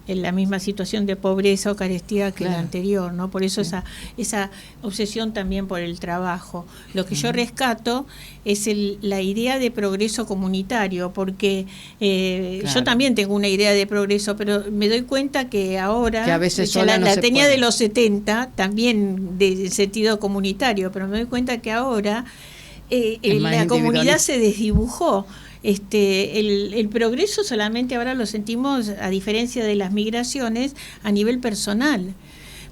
en la misma situación de pobreza o carestía que la anterior, ¿no? Por eso esa obsesión también por el trabajo. Lo que yo rescato es la idea de progreso comunitario, porque yo también tengo una idea de progreso, pero me doy cuenta que ahora, que a veces la tenía de los 70, también de sentido comunitario, pero me doy cuenta que ahora la comunidad se desdibujó. El progreso solamente ahora lo sentimos, a diferencia de las migraciones, a nivel personal.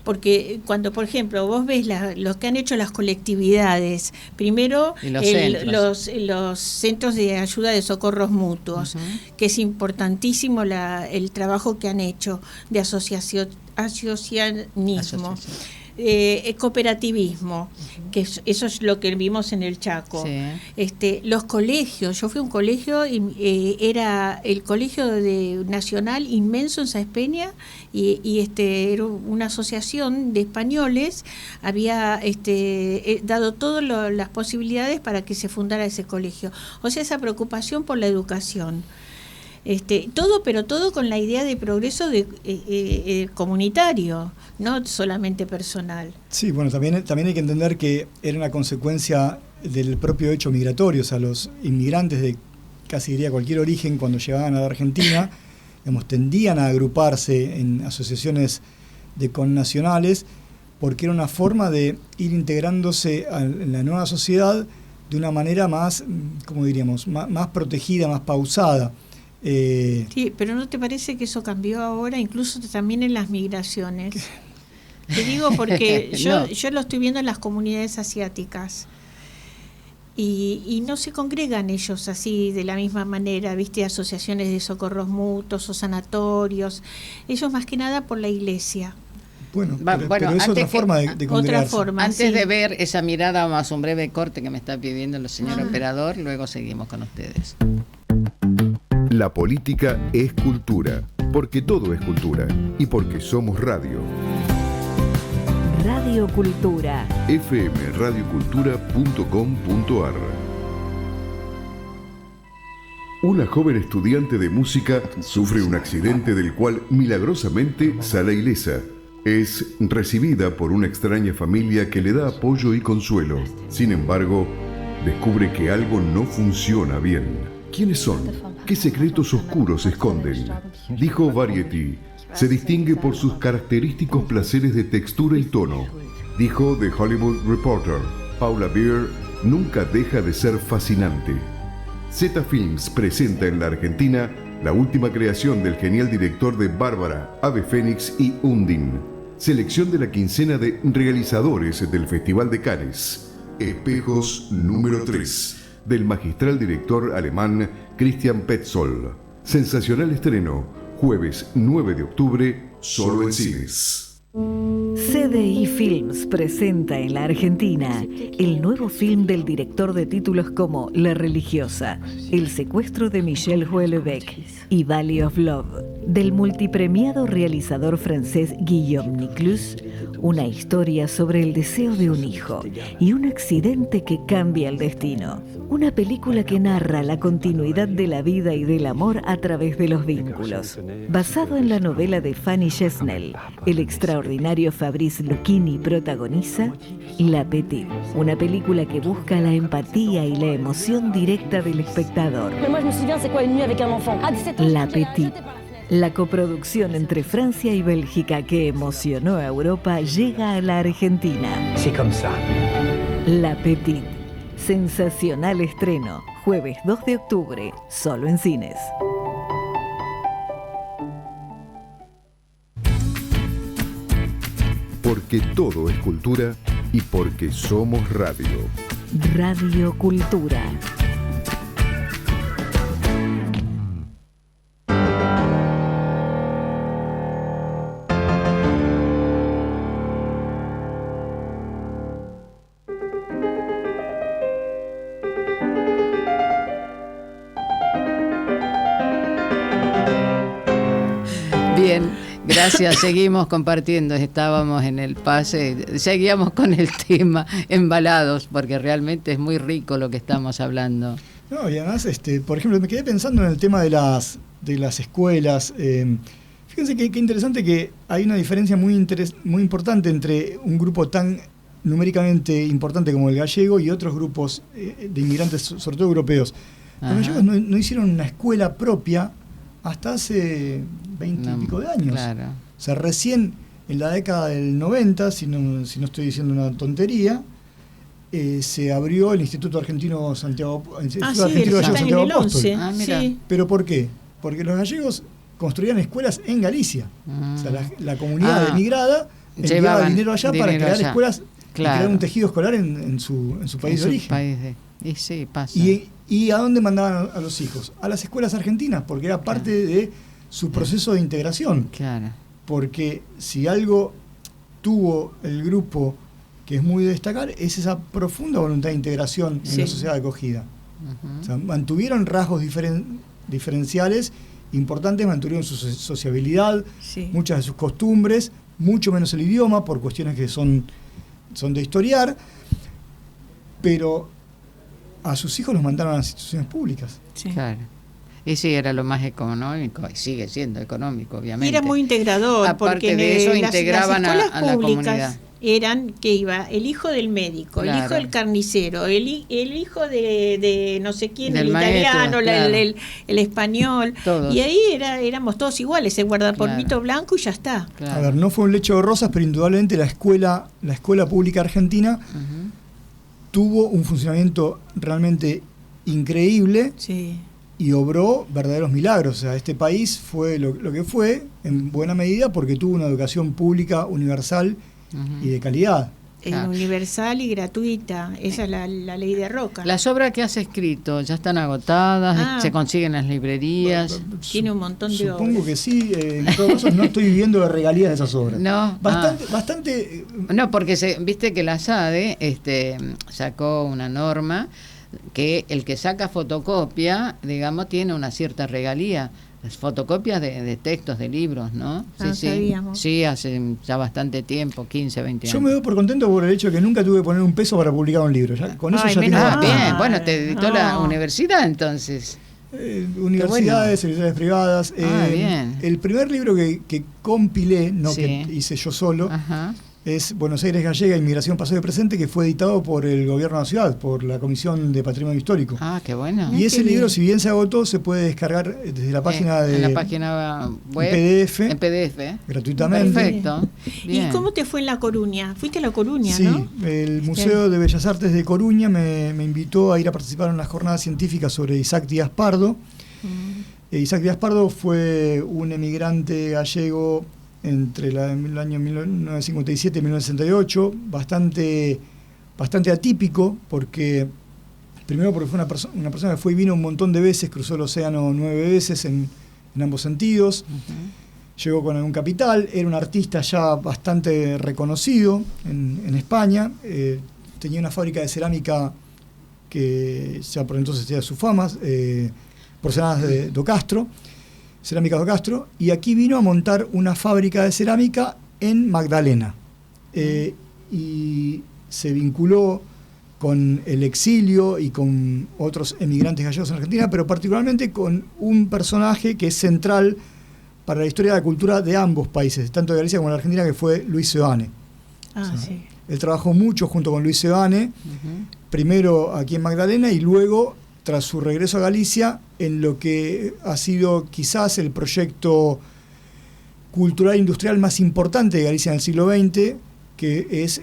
Porque cuando, por ejemplo, vos ves lo que han hecho las colectividades, primero los centros de ayuda de socorros mutuos, que es importantísimo el trabajo que han hecho de asociacionismo. Cooperativismo, que eso es lo que vimos en el Chaco. Sí. Los colegios, yo fui a un colegio y era el colegio nacional inmenso en Sáenz Peña, y era una asociación de españoles, había dado todas las posibilidades para que se fundara ese colegio. O sea, esa preocupación por la educación. Pero todo con la idea de progreso comunitario, no solamente personal. Sí, bueno, también hay que entender que era una consecuencia del propio hecho migratorio. O sea, los inmigrantes de casi diría cualquier origen, cuando llegaban a la Argentina, tendían a agruparse en asociaciones de connacionales, porque era una forma de ir integrándose en la nueva sociedad de una manera más, como diríamos, más protegida, más pausada. Sí, pero ¿no te parece que eso cambió ahora, incluso también en las migraciones? Te digo porque yo lo estoy viendo en las comunidades asiáticas y no se congregan ellos así de la misma manera, ¿viste? Asociaciones de socorros mutuos o sanatorios, ellos más que nada por la iglesia. Bueno, pero es otra forma de congregarse. Antes de ver esa mirada, más un breve corte que me está pidiendo el señor operador, luego seguimos con ustedes. La política es cultura, porque todo es cultura y porque somos radio. Radio Cultura. fmradiocultura.com.ar. Una joven estudiante de música sufre un accidente del cual milagrosamente sale ilesa. Es recibida por una extraña familia que le da apoyo y consuelo. Sin embargo, descubre que algo no funciona bien. ¿Quiénes son? ¿Qué secretos oscuros esconden? Dijo Variety. Se distingue por sus característicos placeres de textura y tono. Dijo The Hollywood Reporter. Paula Beer nunca deja de ser fascinante. Zeta Films presenta en la Argentina la última creación del genial director de Bárbara, Ave Fénix y Undine. Selección de la quincena de realizadores del Festival de Cannes. Espejos número 3. Del magistral director alemán Christian Petzold. Sensacional estreno, jueves 9 de octubre, solo en cines. CDI Films presenta en la Argentina el nuevo film del director de títulos como La Religiosa, El secuestro de Michel Houellebecq y Valley of Love, del multipremiado realizador francés Guillaume Niclus, una historia sobre el deseo de un hijo y un accidente que cambia el destino. Una película que narra la continuidad de la vida y del amor a través de los vínculos. Basado en la novela de Fanny Chesnel, el extraordinario Fabrice Lucchini protagoniza La Petite, una película que busca la empatía y la emoción directa del espectador. La Petite, la coproducción entre Francia y Bélgica que emocionó a Europa, llega a la Argentina. La Petite, sensacional estreno, jueves 2 de octubre, solo en cines. Porque todo es cultura y porque somos radio. Radio Cultura. Bien, gracias. Seguimos compartiendo. Estábamos en el pase, seguíamos con el tema embalados, porque realmente es muy rico lo que estamos hablando. No, y además, por ejemplo, me quedé pensando en el tema de las escuelas. Fíjense que interesante que hay una diferencia muy importante entre un grupo tan numéricamente importante como el gallego y otros grupos de inmigrantes, sobre todo europeos. Los gallegos no hicieron una escuela propia hasta hace 20 y pico de años. Claro. O sea, recién en la década del 90, si no estoy diciendo una tontería, se abrió el Instituto Argentino Santiago Apóstol. Sí. ¿Pero por qué? Porque los gallegos construían escuelas en Galicia. O sea, la comunidad emigrada enviaba dinero allá para crear escuelas y crear un tejido escolar en su país de origen. Y sí, pasa. ¿Y a dónde mandaban a los hijos? A las escuelas argentinas, porque era parte de su proceso de integración. Claro. Porque si algo tuvo el grupo que es muy de destacar, es esa profunda voluntad de integración en la sociedad acogida. O sea, mantuvieron rasgos diferenciales importantes, mantuvieron su sociabilidad, muchas de sus costumbres, mucho menos el idioma, por cuestiones que son de historiar, pero a sus hijos los mandaron a las instituciones públicas. Sí. Claro. Y sí, era lo más económico, y sigue siendo económico, obviamente. Y era muy integrador, aparte porque de eso las integraban escuelas a la públicas comunidad. Eran que iba el hijo del médico, Claro. el hijo del carnicero, el hijo de no sé quién, Del el italiano, maestro, claro. el español. Todos. Y ahí éramos todos iguales, el guardapolvito blanco y ya está. Claro. A ver, no fue un lecho de rosas, pero indudablemente la escuela pública argentina tuvo un funcionamiento realmente increíble y obró verdaderos milagros. O sea, este país fue lo que fue en buena medida porque tuvo una educación pública universal y de calidad. Universal y gratuita, esa es la ley de Roca. Las obras que has escrito ya están agotadas, se consiguen en las librerías. Tiene un montón de obras. Supongo que sí, en todo caso no estoy viviendo de regalías de esas obras. No, bastante. No, porque viste que la SADE sacó una norma que el que saca fotocopia, digamos, tiene una cierta regalía. Las fotocopias de textos, de libros, ¿no? Sabíamos. Sí, hace ya bastante tiempo, 15, 20 años. Yo me doy por contento por el hecho de que nunca tuve que poner un peso para publicar un libro. ¿Ya? Con eso ya tengo. Bien, bueno, te editó la universidad entonces. Universidades, universidades privadas. Bien. El primer libro que compilé, no Sí. que hice yo solo, Ajá. es Buenos Aires Gallega, Inmigración, Pasado y Presente, que fue editado por el gobierno de la ciudad, por la Comisión de Patrimonio Histórico. Ah, qué bueno. Y ese qué libro, bien. si bien se agotó, se puede descargar desde la página de en la página web. PDF, En PDF. gratuitamente. Perfecto. Bien. ¿Y cómo te fue en La Coruña? Fuiste a La Coruña, Sí, ¿no? el Museo de Bellas Artes de Coruña me invitó a ir a participar en una jornada científica sobre Isaac Díaz Pardo. Isaac Díaz Pardo fue un emigrante gallego entre el año 1957 y 1968, bastante atípico, porque primero porque fue una persona que fue y vino un montón de veces, cruzó el océano 9 veces en ambos sentidos. Llegó con algún capital, era un artista ya bastante reconocido en España, tenía una fábrica de cerámica que ya por entonces tenía sus famas, porcelanas de Do Castro, Cerámicas Do Castro, y aquí vino a montar una fábrica de cerámica en Magdalena. Y se vinculó con el exilio y con otros emigrantes gallegos en Argentina, pero particularmente con un personaje que es central para la historia de la cultura de ambos países, tanto de Galicia como de la Argentina, que fue Luis Seoane. Sí. Él trabajó mucho junto con Luis Seoane, primero aquí en Magdalena y luego, tras su regreso a Galicia, en lo que ha sido quizás el proyecto cultural industrial más importante de Galicia en el siglo XX, que es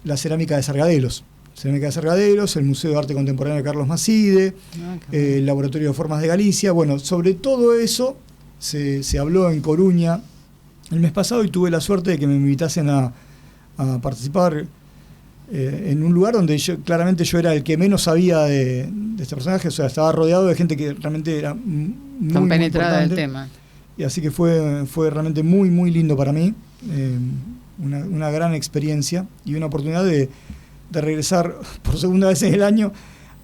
la cerámica de Sargadelos. Cerámica de Sargadelos, el Museo de Arte Contemporáneo de Carlos Macide, el Laboratorio de Formas de Galicia. Bueno, sobre todo eso se habló en Coruña el mes pasado y tuve la suerte de que me invitasen a participar en un lugar donde claramente yo era el que menos sabía de este personaje, o sea, estaba rodeado de gente que realmente era muy compenetrada del importante. tema. Y así que fue realmente muy, muy lindo para mí, una gran experiencia y una oportunidad de regresar por segunda vez en el año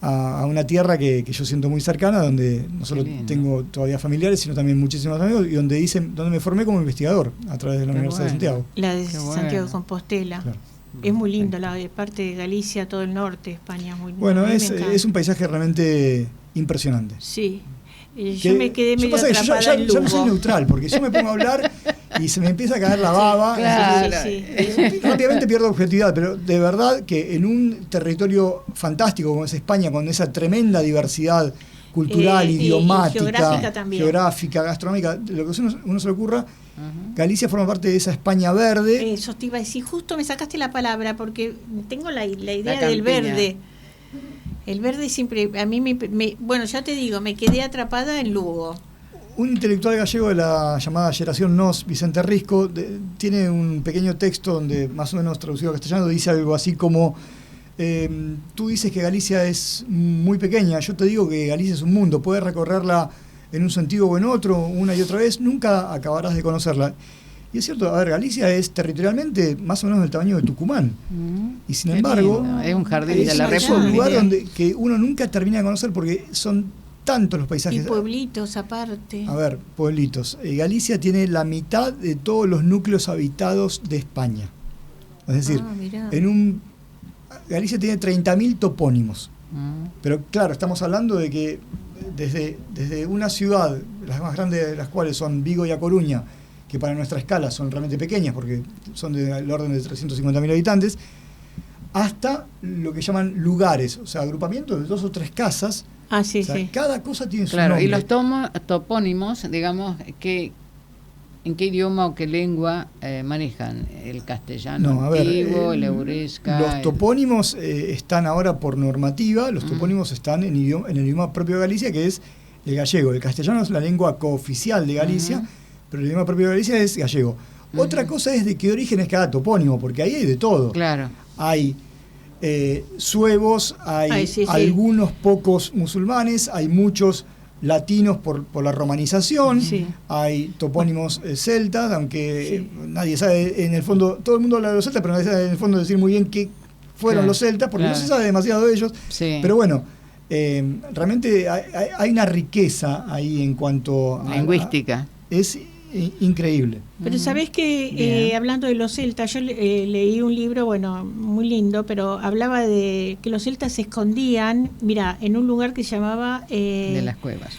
a una tierra que yo siento muy cercana, donde no solo tengo todavía familiares, sino también muchísimos amigos, y donde me formé como investigador a través de la Universidad de Santiago. La de Santiago de Compostela. Claro. Es muy lindo, la parte de Galicia, todo el norte de España. Muy Bueno, me encanta. es un paisaje realmente impresionante. Sí. Yo me quedé medio pasa que atrapada en yo no Lugo. soy neutral, porque yo me pongo a hablar y se me empieza a caer la baba. Claro. Entonces, rápidamente pierdo objetividad, pero de verdad que en un territorio fantástico como es España, con esa tremenda diversidad cultural, idiomática, geográfica, gastronómica, lo que uno se le ocurra, Galicia forma parte de esa España verde. Eso te iba a decir, justo me sacaste la palabra, porque tengo la idea La del campiña. verde. El verde siempre, a mí bueno, ya te digo, me quedé atrapada en Lugo. Un intelectual gallego de la llamada Generación Nos, Vicente Risco, tiene un pequeño texto donde, más o menos traducido al castellano, dice algo así como: tú dices que Galicia es muy pequeña, yo te digo que Galicia es un mundo, puedes recorrerla en un sentido o en otro, una y otra vez, nunca acabarás de conocerla. Y es cierto, a ver, Galicia es territorialmente más o menos del tamaño de Tucumán. Y sin embargo, lindo. Es un jardín de la es un República. lugar que uno nunca termina de conocer porque son tantos los Y paisajes. pueblitos aparte. A ver, pueblitos. Galicia tiene la mitad de todos los núcleos habitados de España. Es decir, Mirá. Galicia tiene 30.000 topónimos. Pero claro, estamos hablando de que desde una ciudad, las más grandes de las cuales son Vigo y A Coruña, que para nuestra escala son realmente pequeñas porque son del orden de 350.000 habitantes, hasta lo que llaman lugares, o sea, agrupamientos de 2 o 3 casas. Sí, O sea, sí. cada cosa tiene su Claro, nombre. y los topónimos, digamos, ¿en qué idioma o qué lengua manejan? ¿El castellano No, a ver, antiguo, el euresca? Los topónimos están ahora por normativa, los topónimos están en el idioma propio de Galicia, que es el gallego. El castellano es la lengua cooficial de Galicia, pero el idioma propio de Galicia es gallego. Otra cosa es de qué origen es cada topónimo, porque ahí hay de todo. Claro. Hay suevos, hay Sí. algunos pocos musulmanes, hay muchos latinos por la romanización, Sí. hay topónimos celtas, aunque nadie sabe en el fondo, todo el mundo habla de los celtas, pero nadie sabe en el fondo decir muy bien fueron los celtas, porque no se sabe demasiado de ellos, pero bueno, realmente hay una riqueza ahí en cuanto lingüística. Es increíble. Pero sabés que hablando de los celtas, yo leí un libro, bueno, muy lindo, pero hablaba de que los celtas se escondían, mira, en un lugar que se llamaba... de las cuevas.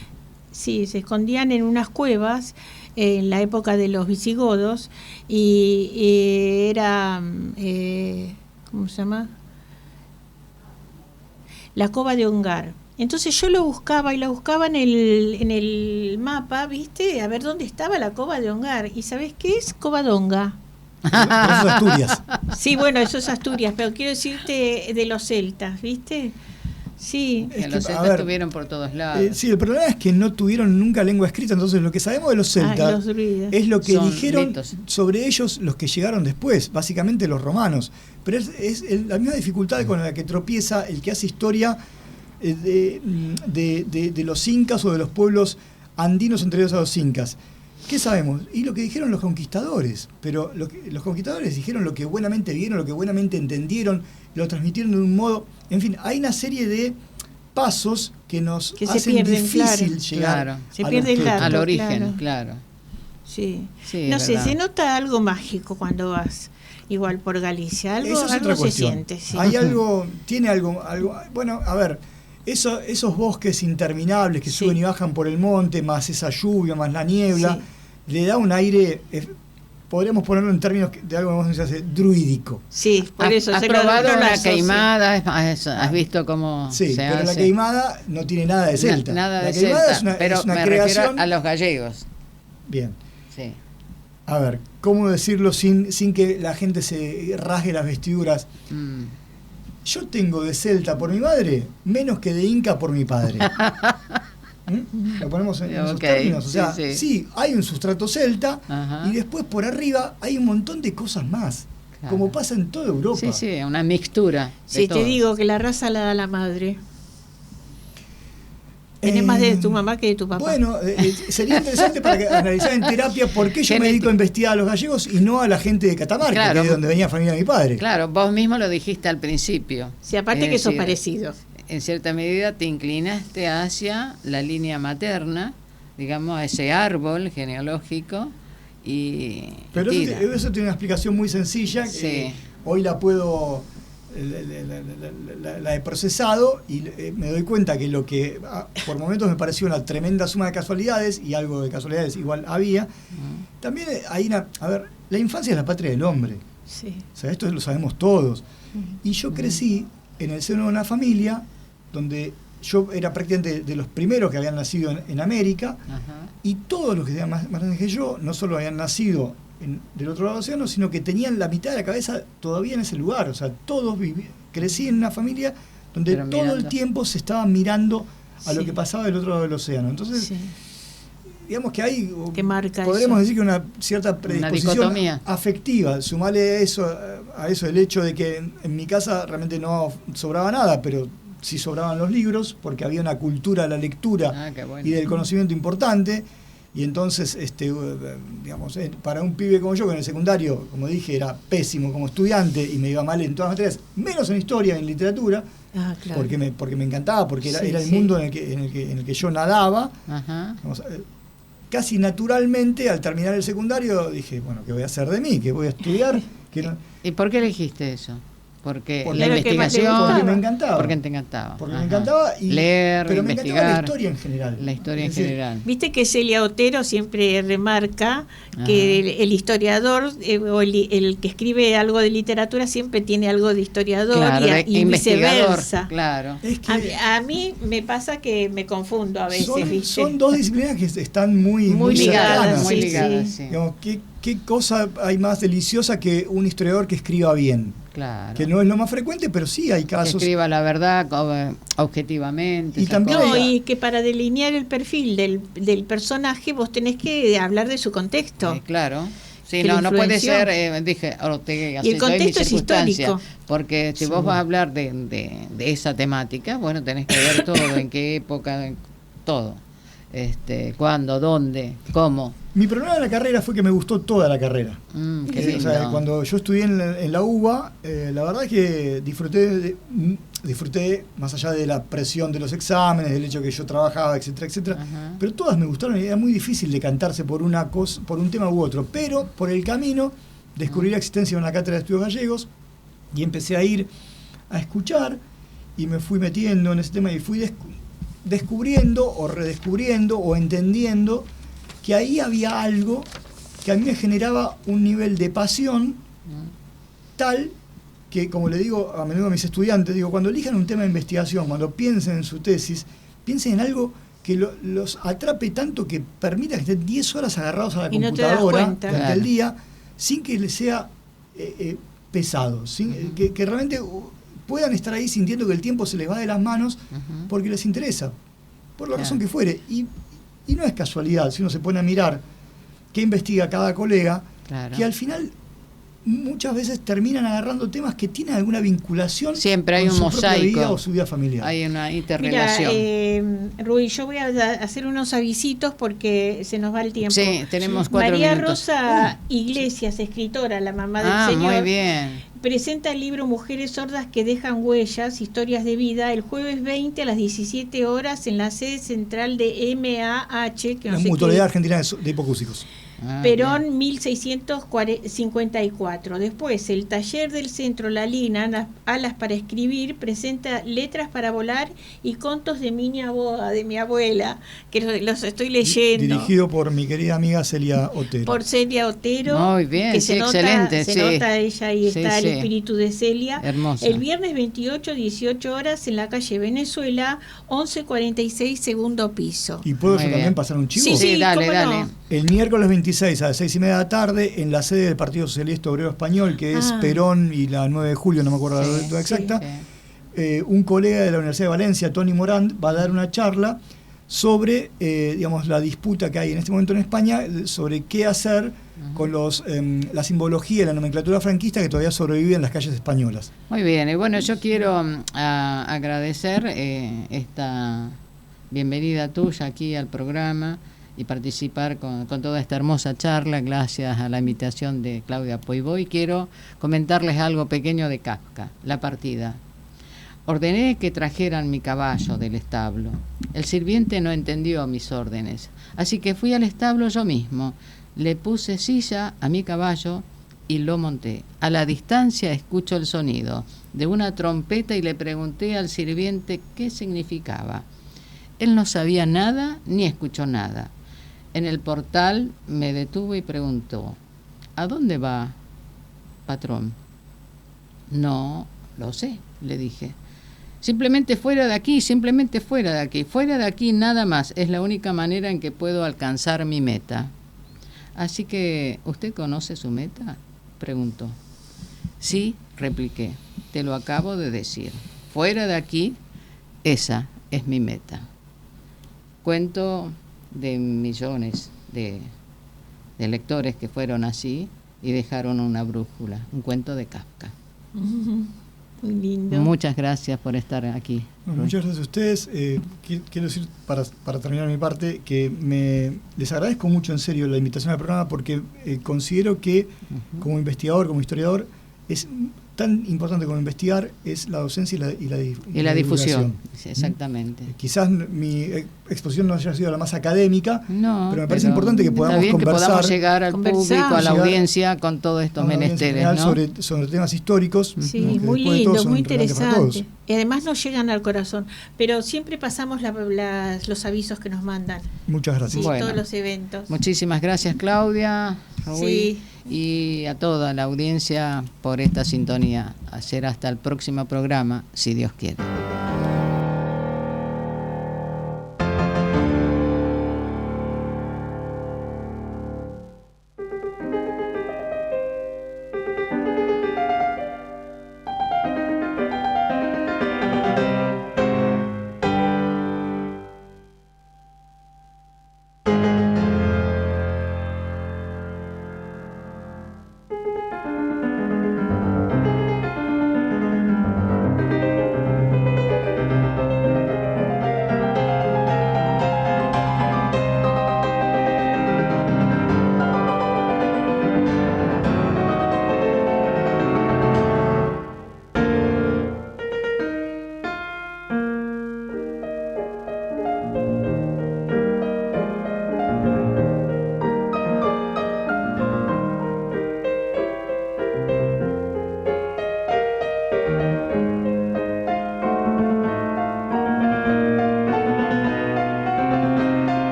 Sí, se escondían en unas cuevas en la época de los visigodos y era... ¿cómo se llama? La Cova de Ongar. Entonces yo lo buscaba en el mapa, ¿viste? A ver dónde estaba la Cova de Ongar. ¿Y sabés qué es Covadonga? Eso es Asturias. Sí, bueno, eso es Asturias, pero quiero decirte de los celtas, ¿viste? Sí. Es que los celtas estuvieron por todos lados. Sí, el problema es que no tuvieron nunca lengua escrita, entonces lo que sabemos de los celtas es lo que dijeron mitos sobre ellos los que llegaron después, básicamente los romanos. Pero es la misma dificultad con la que tropieza el que hace historia de los incas o de los pueblos andinos anteriores a los incas. ¿Qué sabemos? Y lo que dijeron los conquistadores, pero los conquistadores dijeron lo que buenamente vieron, lo que buenamente entendieron, lo transmitieron de un modo, en fin, hay una serie de pasos que nos hacen difícil llegar al origen, claro. Sí, no sé, se nota algo mágico cuando vas igual por Galicia, algo se siente. Sí. Hay algo, tiene algo, bueno, a ver, esos bosques interminables que suben y bajan por el monte, más esa lluvia, más la niebla, le da un aire, podríamos ponerlo en términos de algo que se hace druídico. Sí, por eso. ¿Has probado una queimada? ¿Has visto cómo se hace? Pero la queimada no tiene nada de celta. Nada de celta, pero me refiero a los gallegos. Bien. Sí. A ver, ¿cómo decirlo sin que la gente se rasgue las vestiduras? Yo tengo de celta por mi madre menos que de inca por mi padre. Lo ponemos en esos términos. O sea, sí, hay un sustrato celta y después por arriba hay un montón de cosas más. Claro. Como pasa en toda Europa. Sí, sí, una mixtura. Sí, te digo que la raza la da la madre. Tenés más de tu mamá que de tu papá. Bueno, sería interesante para analizar en terapia por qué yo me dedico a investigar a los gallegos y no a la gente de Catamarca, que es de donde venía la familia de mi padre. Claro, vos mismo lo dijiste al principio. Sí, aparte que sos parecido. En cierta medida te inclinaste hacia la línea materna, digamos, a ese árbol genealógico. Pero eso tiene una explicación muy sencilla, que hoy la puedo... La he procesado y me doy cuenta que lo que por momentos me pareció una tremenda suma de casualidades, y algo de casualidades igual había, también hay la infancia es la patria del hombre. Sí. O sea, esto lo sabemos todos. Y yo crecí en el seno de una familia donde yo era prácticamente de los primeros que habían nacido en América, y todos los que eran más grandes que yo no solo habían nacido del otro lado del océano, sino que tenían la mitad de la cabeza todavía en ese lugar. O sea, todos crecí en una familia donde todo el tiempo se estaban mirando a lo que pasaba del otro lado del océano. Entonces, digamos que hay, podremos decir que una cierta predisposición afectiva. Sumarle a eso el hecho de que en mi casa realmente no sobraba nada, pero sí sobraban los libros, porque había una cultura de la lectura y del conocimiento importante. Y entonces, digamos, para un pibe como yo, que en el secundario, como dije, era pésimo como estudiante y me iba mal en todas las materias, menos en historia y en literatura, porque me encantaba, porque era el mundo en el que yo nadaba. Digamos, casi naturalmente, al terminar el secundario, dije, bueno, ¿qué voy a hacer de mí? ¿Qué voy a estudiar? ¿Y por qué elegiste eso? Porque la investigación, porque me encantaba. Porque te encantaba. Porque me encantaba leer, pero investigar. Me encantaba la historia en general. La historia en general. Viste que Celia Otero siempre remarca que el historiador o el que escribe algo de literatura siempre tiene algo de historiador y viceversa. Claro. Es que a mí me pasa que me confundo a veces. Son dos disciplinas que están muy ligadas. Muy ligadas. Sí. Digamos, ¿qué cosa hay más deliciosa que un historiador que escriba bien? Claro. Que no es lo más frecuente, pero sí hay casos. Que escriba la verdad objetivamente. Y también y que para delinear el perfil del personaje vos tenés que hablar de su contexto. Claro. Sí, no puede ser, dije, Ortega, y el contexto es histórico. Porque si vos vas a hablar de esa temática, bueno, tenés que ver todo, en qué época, todo. ¿Cuándo? ¿Dónde? ¿Cómo? Mi problema de la carrera fue que me gustó toda la carrera. Qué O sea, lindo. cuando yo estudié en la UBA, la verdad es que disfruté más allá de la presión de los exámenes, del hecho que yo trabajaba, etcétera, etcétera. Ajá. Pero todas me gustaron y era muy difícil decantarse por una cosa, por un tema u otro. Pero por el camino descubrí la existencia de una cátedra de estudios gallegos y empecé a ir a escuchar y me fui metiendo en ese tema y fui descubriendo o redescubriendo o entendiendo que ahí había algo que a mí me generaba un nivel de pasión tal que, como le digo a menudo a mis estudiantes, digo, cuando elijan un tema de investigación, cuando piensen en su tesis, piensen en algo que los atrape tanto que permita que estén 10 horas agarrados a la Y no te das computadora cuenta. durante Claro. el día, sin que les sea pesado, que realmente puedan estar ahí sintiendo que el tiempo se les va de las manos Ujú. porque les interesa, por la Claro. razón que fuere. Y no es casualidad, si uno se pone a mirar qué investiga cada colega, Claro. que al final muchas veces terminan agarrando temas que tienen alguna vinculación Siempre hay con un su propia mosaico. vida o su vida familiar. Hay una Mira, interrelación. Rui, yo voy a hacer unos avisitos porque se nos va el tiempo. Sí, tenemos 4 María minutos. Rosa Iglesias, escritora, la mamá del señor, Muy bien. presenta el libro Mujeres sordas que dejan huellas, historias de vida, el jueves 20 a las 17 horas en la sede central de MAH, que no La sé Mutualidad qué, Argentina de Hipocúsicos. Perón 1654. Después, el taller del Centro La Lina, Alas para Escribir, presenta Letras para Volar y Contos de mi abuela, que los estoy leyendo. Dirigido por mi querida amiga Celia Otero. Por Celia Otero. Muy bien, que sí, se nota, excelente, se sí. nota ella y Sí, está el sí. espíritu de Celia. Hermosa. El viernes 28, 18 horas en la calle Venezuela, 1146, segundo piso. ¿Y puedo Muy yo bien. también pasar un chivo? Sí, sí, dale, cómo dale. no. El miércoles 26 a las 6:30 de la tarde, en la sede del Partido Socialista Obrero Español, que es Ah. Perón y la 9 de julio, no me acuerdo la Sí, hora exacta, Sí. un colega de la Universidad de Valencia, Tony Morand, va a dar una charla sobre digamos, la disputa que hay en este momento en España, sobre qué hacer con la simbología y la nomenclatura franquista que todavía sobrevive en las calles españolas. Muy bien, y bueno, yo quiero agradecer esta bienvenida tuya aquí al programa y participar con toda esta hermosa charla, gracias a la invitación de Claudia Poiboy. Quiero comentarles algo pequeño de Kafka, La partida. Ordené que trajeran mi caballo del establo. El sirviente no entendió mis órdenes, así que fui al establo yo mismo. Le puse silla a mi caballo y lo monté. A la distancia escucho el sonido de una trompeta y le pregunté al sirviente qué significaba. Él no sabía nada ni escuchó nada. En el portal me detuvo y preguntó: ¿a dónde va, patrón? No lo sé, le dije. Simplemente fuera de aquí, simplemente fuera de aquí. Fuera de aquí nada más. Es la única manera en que puedo alcanzar mi meta. Así que, ¿usted conoce su meta?, preguntó. Sí, repliqué. Te lo acabo de decir. Fuera de aquí, esa es mi meta. Cuento de millones de lectores que fueron así y dejaron una brújula. Un cuento de Kafka. Muy lindo. Muchas gracias por estar aquí. Bueno, muchas gracias a ustedes. Quiero decir, para terminar mi parte, que les agradezco mucho en serio la invitación al programa porque considero que como investigador, como historiador, es tan importante como investigar es la docencia y la difusión. divulgación. Exactamente. Quizás mi exposición no haya sido la más académica, No, pero me parece importante que podamos está bien conversar, que podamos llegar al Conversar. público, a la Llegar audiencia con todos estos a una audiencia menesteres, general ¿no? sobre temas históricos. Sí, ¿no? Que muy después de todo lindo, son muy relevantes para todos. interesante. Y además nos llegan al corazón. Pero siempre pasamos los avisos que nos mandan. Muchas gracias. Sí, Bueno. todos los eventos. Muchísimas gracias, Claudia, Rui, Sí. y a toda la audiencia por esta sintonía. Será hasta el próximo programa, si Dios quiere.